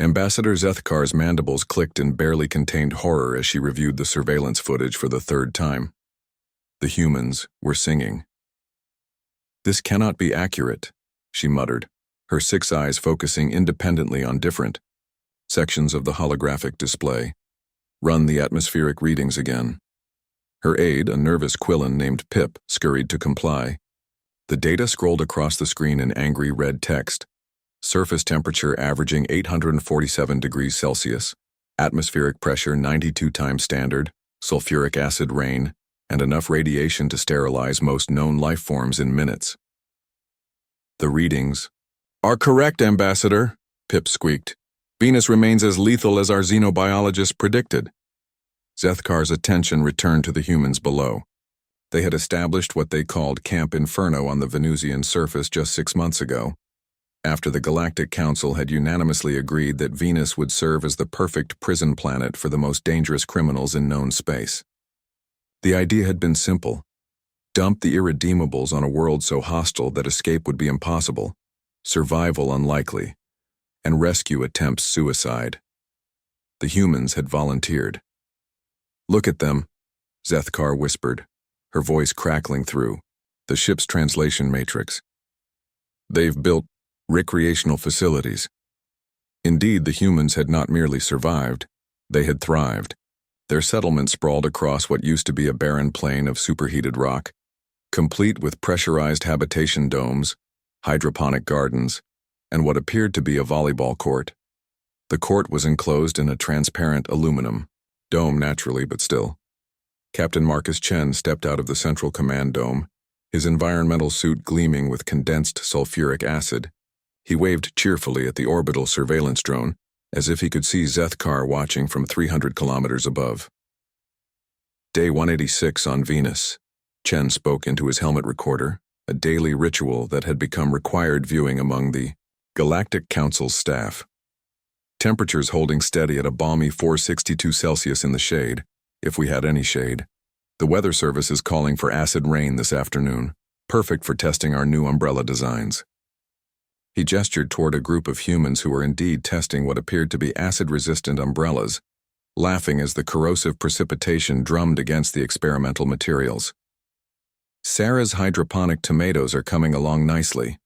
Ambassador Zethkar's mandibles clicked in barely contained horror as she reviewed the surveillance footage for the third time. The humans were singing. "This cannot be accurate," she muttered, her 6 eyes focusing independently on different sections of the holographic display. "Run the atmospheric readings again." Her aide, a nervous Quillen named Pip, scurried to comply. The data scrolled across the screen in angry red text. Surface temperature averaging 847 degrees Celsius, atmospheric pressure 92 times standard, sulfuric acid rain, and enough radiation to sterilize most known life forms in minutes. The readings are correct, Ambassador, Pip squeaked. Venus remains as lethal as our xenobiologists predicted. Zethkar's attention returned to the humans below. They had established what they called Camp Inferno on the Venusian surface just 6 months ago, after the Galactic Council had unanimously agreed that Venus would serve as the perfect prison planet for the most dangerous criminals in known space. The idea had been simple. Dump the irredeemables on a world so hostile that escape would be impossible, survival unlikely, and rescue attempts suicide. The humans had volunteered. "Look at them," Zethkar whispered, her voice crackling through the ship's translation matrix. "They've built recreational facilities." Indeed, the humans had not merely survived, they had thrived. Their settlement sprawled across what used to be a barren plain of superheated rock, complete with pressurized habitation domes, hydroponic gardens, and what appeared to be a volleyball court. The court was enclosed in a transparent aluminum dome, naturally, but still. Captain Marcus Chen stepped out of the central command dome, his environmental suit gleaming with condensed sulfuric acid. He waved cheerfully at the orbital surveillance drone, as if he could see Zethkar watching from 300 kilometers above. Day 186 on Venus. Chen spoke into his helmet recorder, a daily ritual that had become required viewing among the Galactic Council's staff. Temperatures holding steady at a balmy 462 Celsius in the shade, if we had any shade. The Weather Service is calling for acid rain this afternoon, perfect for testing our new umbrella designs. He gestured toward a group of humans who were indeed testing what appeared to be acid-resistant umbrellas, laughing as the corrosive precipitation drummed against the experimental materials. "Sarah's hydroponic tomatoes are coming along nicely,"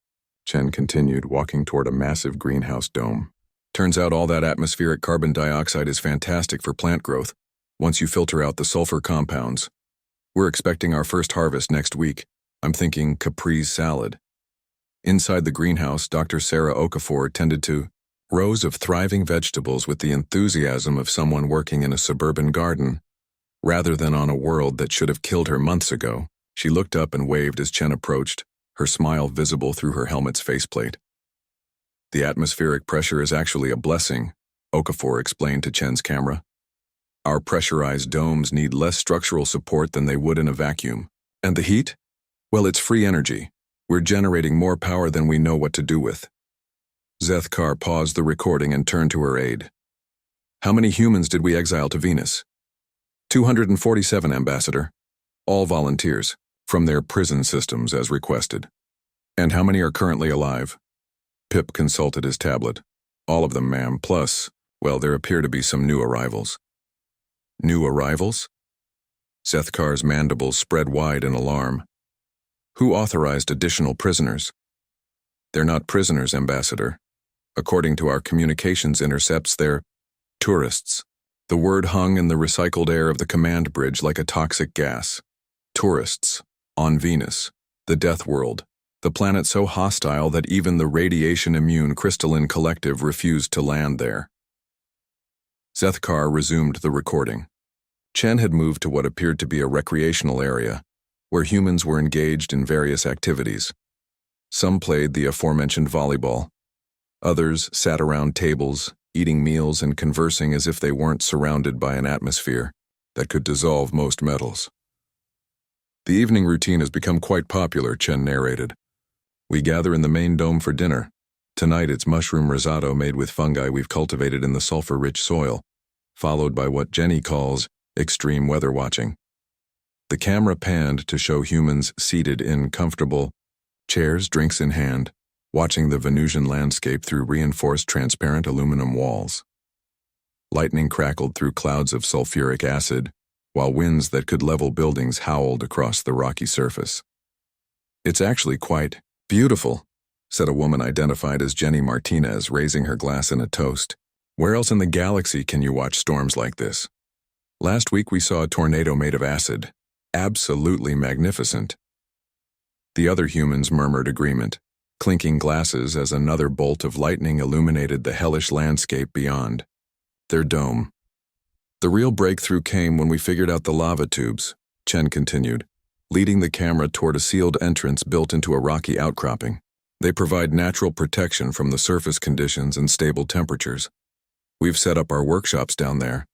Chen continued, walking toward a massive greenhouse dome. "Turns out all that atmospheric carbon dioxide is fantastic for plant growth, once you filter out the sulfur compounds. We're expecting our first harvest next week. I'm thinking caprese salad." Inside the greenhouse, Dr. Sarah Okafor tended to rows of thriving vegetables with the enthusiasm of someone working in a suburban garden. Rather than on a world that should have killed her months ago, she looked up and waved as Chen approached, her smile visible through her helmet's faceplate. "The atmospheric pressure is actually a blessing," Okafor explained to Chen's camera. "Our pressurized domes need less structural support than they would in a vacuum. And the heat? Well, it's free energy. We're generating more power than we know what to do with." Zethkar paused the recording and turned to her aide. "How many humans did we exile to Venus?" 247, Ambassador. All volunteers, from their prison systems as requested. "And how many are currently alive?" Pip consulted his tablet. "All of them, ma'am, plus, well, there appear to be some new arrivals." "New arrivals?" Zethkar's mandibles spread wide in alarm. "Who authorized additional prisoners?" "They're not prisoners, Ambassador. According to our communications intercepts, they're tourists." The word hung in the recycled air of the command bridge like a toxic gas. Tourists, on Venus, the death world, the planet so hostile that even the radiation-immune crystalline collective refused to land there. Zethkar resumed the recording. Chen had moved to what appeared to be a recreational area, where humans were engaged in various activities. Some played the aforementioned volleyball. Others sat around tables, eating meals and conversing as if they weren't surrounded by an atmosphere that could dissolve most metals. "The evening routine has become quite popular," Chen narrated. "We gather in the main dome for dinner. Tonight it's mushroom risotto made with fungi we've cultivated in the sulfur-rich soil, followed by what Jenny calls extreme weather watching." The camera panned to show humans seated in comfortable chairs, drinks in hand, watching the Venusian landscape through reinforced transparent aluminum walls. Lightning crackled through clouds of sulfuric acid, while winds that could level buildings howled across the rocky surface. "It's actually quite beautiful," said a woman identified as Jenny Martinez, raising her glass in a toast. "Where else in the galaxy can you watch storms like this? Last week we saw a tornado made of acid. Absolutely magnificent." The other humans murmured agreement, clinking glasses as another bolt of lightning illuminated the hellish landscape beyond. Their dome. "The real breakthrough came when we figured out the lava tubes," Chen continued, leading the camera toward a sealed entrance built into a rocky outcropping. "They provide natural protection from the surface conditions and stable temperatures. We've set up our workshops down there.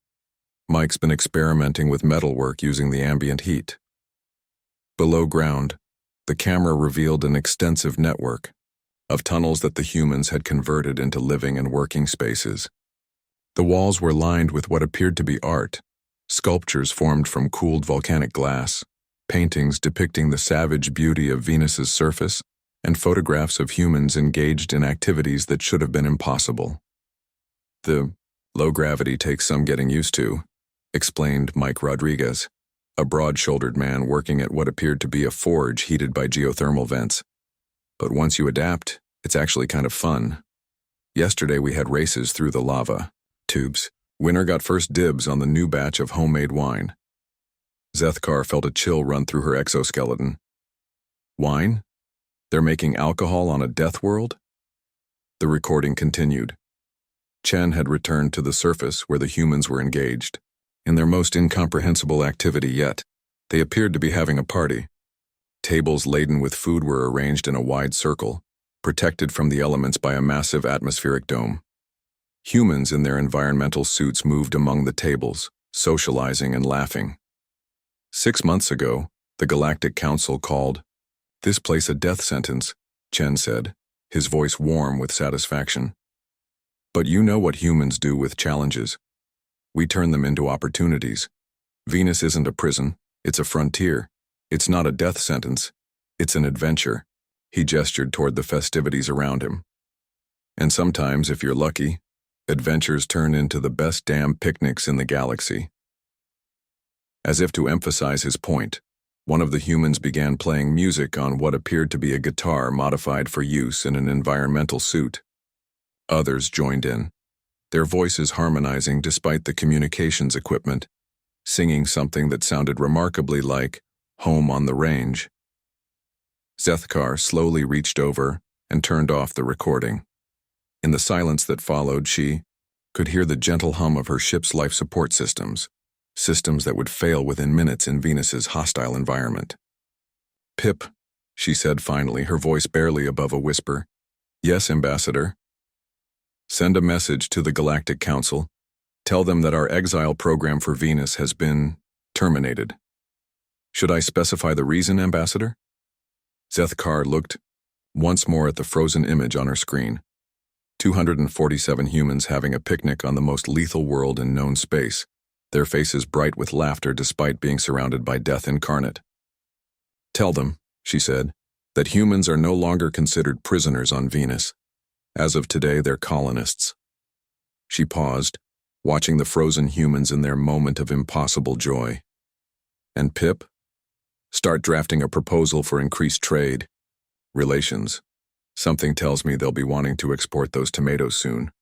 Mike's been experimenting with metalwork using the ambient heat." Below ground, the camera revealed an extensive network of tunnels that the humans had converted into living and working spaces. The walls were lined with what appeared to be art, sculptures formed from cooled volcanic glass, paintings depicting the savage beauty of Venus's surface, and photographs of humans engaged in activities that should have been impossible. "The low gravity takes some getting used to," explained Mike Rodriguez, a broad-shouldered man working at what appeared to be a forge heated by geothermal vents. "But once you adapt, it's actually kind of fun. Yesterday we had races through the lava tubes. Winner got first dibs on the new batch of homemade wine." Zethkar felt a chill run through her exoskeleton. "Wine? They're making alcohol on a death world?" The recording continued. Chen had returned to the surface where the humans were engaged. In their most incomprehensible activity yet, they appeared to be having a party. Tables laden with food were arranged in a wide circle, protected from the elements by a massive atmospheric dome. Humans in their environmental suits moved among the tables, socializing and laughing. 6 months ago, the Galactic Council called this place a death sentence, Chen said, his voice warm with satisfaction. "But you know what humans do with challenges. We turn them into opportunities. Venus isn't a prison, it's a frontier. It's not a death sentence, it's an adventure." He gestured toward the festivities around him. "And sometimes, if you're lucky, adventures turn into the best damn picnics in the galaxy." As if to emphasize his point, one of the humans began playing music on what appeared to be a guitar modified for use in an environmental suit. Others joined in, their voices harmonizing despite the communications equipment, singing something that sounded remarkably like "Home on the Range." Zethkar slowly reached over and turned off the recording. In the silence that followed, she could hear the gentle hum of her ship's life support systems that would fail within minutes in Venus's hostile environment. "Pip," she said finally, her voice barely above a whisper. "Yes, Ambassador." "Send a message to the Galactic Council. Tell them that our exile program for Venus has been terminated." "Should I specify the reason, Ambassador?" Zethkar looked once more at the frozen image on her screen. 247 humans having a picnic on the most lethal world in known space, their faces bright with laughter despite being surrounded by death incarnate. "Tell them," she said, "that humans are no longer considered prisoners on Venus. As of today, they're colonists." She paused, watching the frozen humans in their moment of impossible joy. "And Pip? Start drafting a proposal for increased trade relations. Something tells me they'll be wanting to export those tomatoes soon."